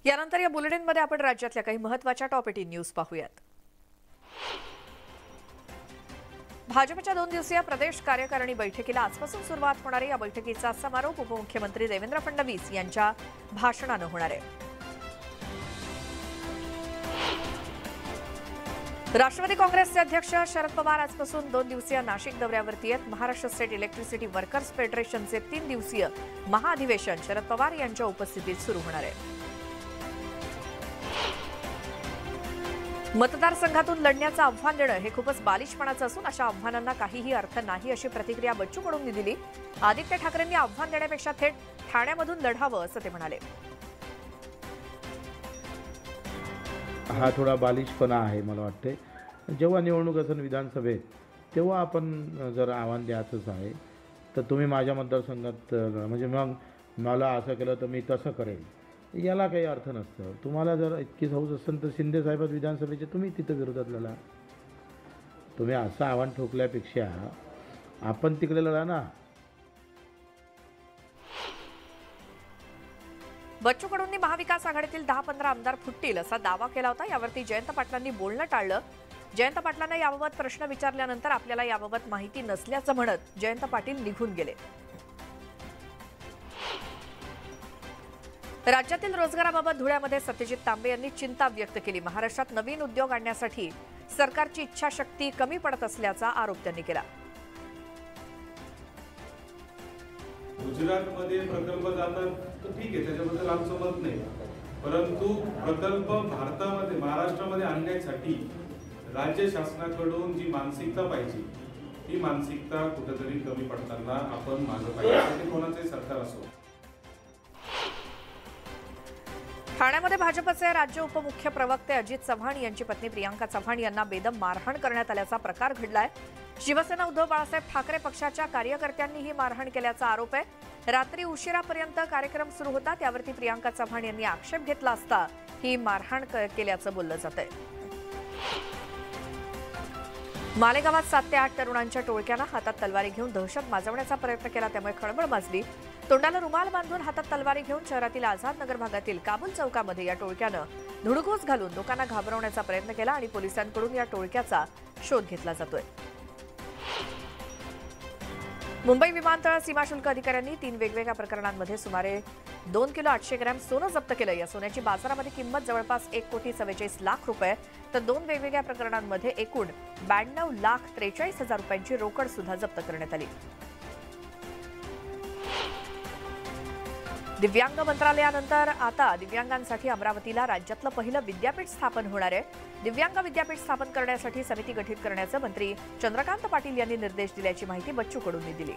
यानंतर या बुलेटिनमध्ये आपण राज्यातल्या काही महत्त्वाच्या टॉप 18 न्यूज पाहूयात। भाजपच्या 2 दिवसीय प्रदेश कार्यकारिणी बैठकीला आजपासून सुरुवात होणार आहे। या बैठकीचा समारोप उपमुख्यमंत्री देवेंद्र फडणवीस यांच्या भाषणाने होणार आहे। राष्ट्रवादी काँग्रेसचे अध्यक्ष शरद पवार आजपासून 2 दिवसीय नाशिक दौऱ्यावरती आहेत। महाराष्ट्र स्टेट इलेक्ट्रिसिटी वर्कर्स फेडरेशनचे 3 दिवसीय महाअधिवेशन शरद पवार यांच्या उपस्थितीत सुरू होणार आहे। मतदारसंघातून लढण्याचं आव्हान देणं हे खूपच बालिशपणाचं असून अशा आव्हानांना काहीही अर्थ नाही अशी प्रतिक्रिया बच्चू कडूंनी दिली। आदित्य ठाकरेंनी आव्हान देण्यापेक्षा थेट ठाण्यामधून लढावं असं ते म्हणाले। हा थोडा बालिशपणा आहे मला वाटते। जेव्हा निवडणूक असेल विधानसभेत तेव्हा आपण जर आव्हान द्यायचंच आहे तर तुम्ही माझ्या मतदारसंघात म्हणजे मग मला असं केलं तर मी तसं करेल, याला काही अर्थ नसतं। तुम्हाला जर इतकी हौस असेल तर शिंदे साहेब विधानसभेचे तुम्ही तिथं विरोधात लढा। तुम्ही असं आव्हान ठोकल्यापेक्षा आपण तिकडे लढा ना। बच्चू कडूंनी महाविकास आघाडीतील 10-15 आमदार फुटतील असा दावा केला होता। यावरती जयंत पाटलांनी बोलणं टाळलं। जयंत पाटलांना याबाबत प्रश्न विचारल्यानंतर आपल्याला याबाबत माहिती नसल्याचं म्हणत जयंत पाटील निघून गेले। राज्यातील रोजगाराबाबत धुळ्यामध्ये सत्यजित तांबे यांनी चिंता व्यक्त केली। महाराष्ट्रात नवीन उद्योग आणण्यासाठी सरकारची इच्छाशक्ती कमी पडत असल्याचा आरोप त्यांनी केला। गुजरातमध्ये प्रकल्प जातात तर ठीक आहे, त्याच्याबद्दल आमचं मत नाही, परंतु प्रकल्प भारतामध्ये महाराष्ट्रामध्ये आणण्यासाठी राज्य शासनाकडून जी मानसिकता पाहिजे ती मानसिकता कुठेतरी कमी पडताना आपण मागं पाहिजे, कोणाचंही सरकार असो। ठाण्यामध्ये भाजपचे राज्य उपमुख्य प्रवक्ते अजित चव्हाण यांची पत्नी प्रियांका चव्हाण यांना बेदम मारहाण करण्यात आल्याचा प्रकार घडलाय। शिवसेना उद्धव बाळासाहेब ठाकरे पक्षाच्या कार्यकर्त्यांनी ही मारहाण केल्याचा आरोप आहे। रात्री उशिरापर्यंत कार्यक्रम सुरू होता, त्यावरती प्रियांका चव्हाण यांनी आक्षेप घेतला असता ही मारहाण केल्याचं बोललं जातंय। मालेगावात 7 ते 8 तरुणांच्या टोळक्यानं हातात तलवारी घेऊन दहशत माजवण्याचा प्रयत्न केला, त्यामुळे खळबळ माजली। तोंडाला रुमाल बांधून हातात तलवारी घेऊन शहरातील आझाद नगर भागातील काबूल चौकामध्ये या टोळक्यानं धुडगूस घालून लोकांना घाबरवण्याचा प्रयत्न केला आणि पोलिसांकडून या टोळक्याचा शोध घेतला जातोय। मुंबई विमानतळ सीमाशुल्क अधिकाऱ्यांनी 3 वेगवेगळ्या प्रकरणांमध्ये सुमारे 2 किलो 800 ग्रॅम सोनं जप्त केलं। या सोन्याची बाजारामध्ये किंमत जवळपास 1,44,40,00,000 रुपये, तर 2 वेगवेगळ्या प्रकरणांमध्ये एकूण 92,43,000 रुपयांची रोकड सुद्धा जप्त करण्यात आली। दिव्यांग मंत्रालयानंतर आता दिव्यांगांसाठी अमरावतीला राज्यातलं पहिलं विद्यापीठ स्थापन होणार आहे। दिव्यांग विद्यापीठ स्थापन करण्यासाठी समिती गठीत करण्याचं मंत्री चंद्रकांत पाटील यांनी निर्देश दिल्याची माहिती बच्चू कडूंनी दिली।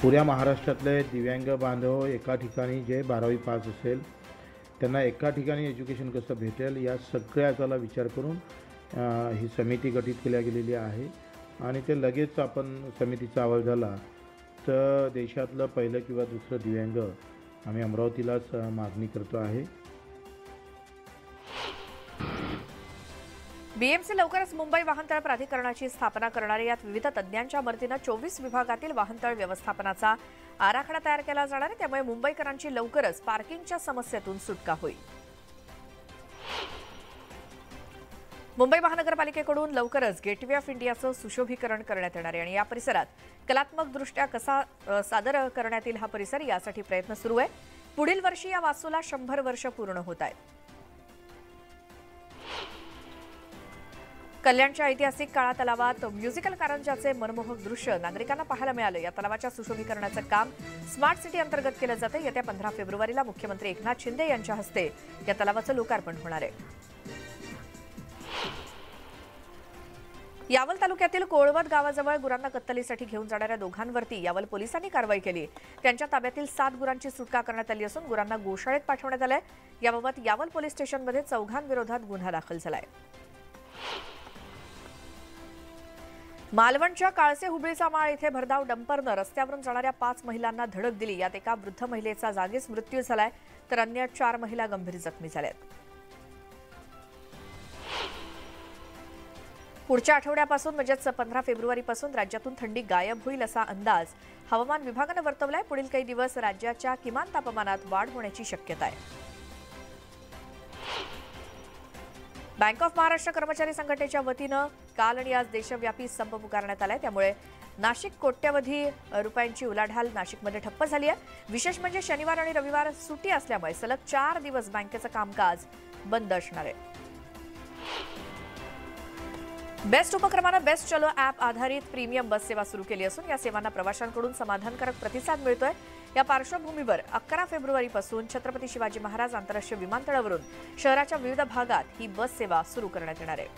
पुऱ्या महाराष्ट्रातले दिव्यांग बांधव एका ठिकाणी जे 12वी पास असेल त्यांना एका ठिकाणी एज्युकेशन कसं भेटेल या सगळ्याचा विचार करून ही समिती गठीत केली गेलेली आहे आणि ते लगेच आपण समितीचा अहवाल झाला तर देशातलं पहिलं किंवा दुसरं दिव्यांग आम्ही अमरावतीलाच मागणी करतो आहे। बीएमसी लवकरच मुंबई वाहनतळ प्राधिकरणाची स्थापना करणार आहे। यात विविध तज्ज्ञांच्या मदतीनं 24 विभागातील वाहनतळ व्यवस्थापनाचा आराखडा तयार केला जाणार आहे, त्यामुळे मुंबईकरांची लवकरच पार्किंगच्या समस्येतून सुटका होईल। मुंबई महानगरपालिकेकडून लवकरच गेटवे ऑफ इंडियाचं सुशोभीकरण करण्यात येणार आहे आणि या परिसरात कलात्मकदृष्ट्या कसा सादर करण्यात येईल हा परिसर यासाठी प्रयत्न सुरू आहे। पुढील वर्षी या वास्तूला 100 वर्ष पूर्ण होत आहेत। कल्याणच्या ऐतिहासिक काळा तलावात म्युझिकल कारंजाचे मनमोहक दृश्य नागरिकांना पाहायला मिळालं। या तलावाच्या सुशोभीकरणाचं काम स्मार्ट सिटी अंतर्गत केलं जातं। येत्या 15 फेब्रुवारीला मुख्यमंत्री एकनाथ शिंदे यांच्या हस्ते या तलावाचं लोकार्पण होणार आहे। यावल तालुक्यातील कोळवत गावाजवळ गुरांना कत्तलीसाठी घेऊन जाणाऱ्या दोघांवरती यावल पोलिसांनी कारवाई केली। त्यांच्या ताब्यातील 7 गुरांची सुटका करण्यात आली असून गुरांना गोशाळेत पाठवण्यात आलंय। याबाबत यावल पोलीस स्टेशनमध्ये 4 विरोधात गुन्हा दाखल झालाय। मालवणच्या काळसे हुबळीचा माळ इथे भरधाव डंपरनं रस्त्यावरून जाणाऱ्या 5 महिलांना धडक दिली। यात एका वृद्ध महिलेचा जागीच मृत्यू झालाय तर अन्य 4 महिला गंभीर जखमी झाल्यात। पुढच्या आठवड्यापासून म्हणजेच 15 फेब्रुवारीपासून राज्यातून थंडी गायब होईल असा अंदाज हवामान विभागानं वर्तवलाय. पुढील काही दिवस राज्याच्या किमान तापमानात वाढ होण्याची शक्यता आहे. बँक ऑफ महाराष्ट्र कर्मचारी संघटनेच्या वतीनं काल आणि आज देशव्यापी संप पुकारण्यात आलाय. त्यामुळे नाशिक कोट्यवधी रुपयांची उलाढाल नाशिकमध्ये ठप्प झाली आहे. विशेष म्हणजे शनिवार आणि रविवार सुट्टी असल्यामुळे सलग 4 दिवस बँकेचं कामकाज बंद असणार आहे. बेस्ट उपक्रमानं बेस्ट चलो ॲप आधारित प्रीमियम बस सेवा सुरू केली असून या सेवांना प्रवाशांकडून समाधानकारक प्रतिसाद मिळतोय. या पार्श्वभूमीवर 11 फेब्रुवारीपासून छत्रपती शिवाजी महाराज आंतरराष्ट्रीय विमानतळावरून शहराच्या विविध भागात ही बस सेवा सुरू करण्यात येणार आहे.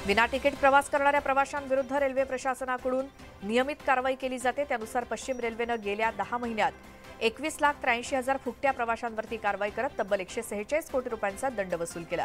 विना तिकीट प्रवास करणाऱ्या प्रवाशांविरुद्ध रेल्वे प्रशासनाकडून नियमित कारवाई केली जाते. त्यानुसार पश्चिम रेल्वेनं गेल्या 10 महिन्यात 21,83,000 फुकट्या प्रवाशांवरती कारवाई करत तब्बल 146 कोटी रुपयांचा दंड वसूल केला.